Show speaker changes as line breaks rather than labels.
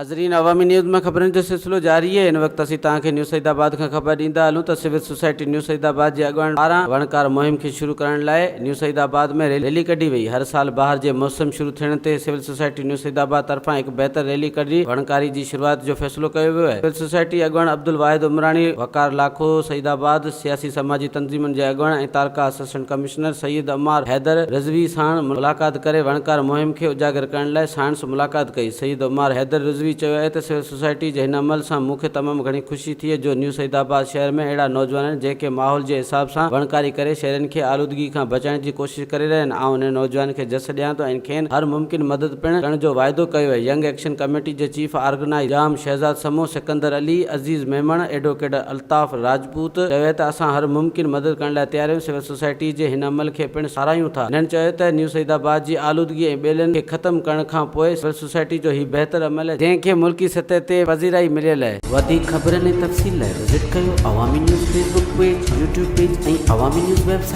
नाज़रीन, अवामी न्यूज़ में ख़बरनि जो सिलसिलो जारी है। इन वक्त असीं तव्हांखे न्यू सईदाबाद खां ख़बर ॾींदा हलूं त सिविल सोसाइटी न्यू सईदाबाद जे अॻुवान पारां वणकार मुहिम खे शुरू करण लाइ न्यू सईदाबाद में रैली कढी वई। हर साल बहार जे मौसम शुरू थियण ते सिविल सोसाइटी न्यू सईदाबाद तरफ़ां हिकु बहितर रैली कढी वणकारी जी शुरूआत जो फ़ैसिलो कयो वियो आहे। सिविल सोसाइटी अॻुवान अब्दुल वाहिद उमरानी, वकार लाखो सईदाबाद, सियासी समाजी तंज़ीमुनि जे अॻुवान ऐं तालका असिस्टेंट कमिश्नर सईद अमार हैदर रिज़वी साण मुलाक़ात करे वणकार मुहिम खे उजागर करण लाइ साणस मुलाक़ात कई। सईद अमार हैदर रिज़वी चयो आहे त सिविल सोसाइटी जे हिन अमल सां मूंखे तमामु घणी ख़ुशी थी है जो न्यू सईदाबाद शहर में अहिड़ा नौजवान आहिनि जेके माहौल जे हिसाब सां वणकारी करे शहरनि खे आलूदगी खां बचाइण जी कोशिश करे रहिया आहिनि। ऐं उन नौजवान खे जस ॾियां थो ऐं खेनि हर मुमकिन मदद पिणु करण जो वाइदो कयो आहे। यंग एक्शन कमेटी जे चीफ ऑर्गेनाइज़र जाम शहजाद समूह, सिकंदर अली, अज़ीज़ मेमण, एडवोकेट अल्ताफ़ राजपूत चयो आहे त असां हर मुमकिन मदद करण लाइ तयार आहियूं। सिविल सोसाइटी जे हिन अमल खे पिणु साराहियूं था। हिननि चयो त न्यू सईदाबाद जी आलूदगी ऐं ॿेलियुनि खे ख़तमु करण खां पोइ सिविल सोसाइटी जो हीउ बहितर अमल आहे जंहिंखे मुल्की सतह ते पज़ीराई मिलियल आहे। वधीक ख़बरनि ऐं तफ़सील लाइ विज़िट कयो अवामी news Facebook page, YouTube page ऐं अवामी न्यूज़ वेबसाइट।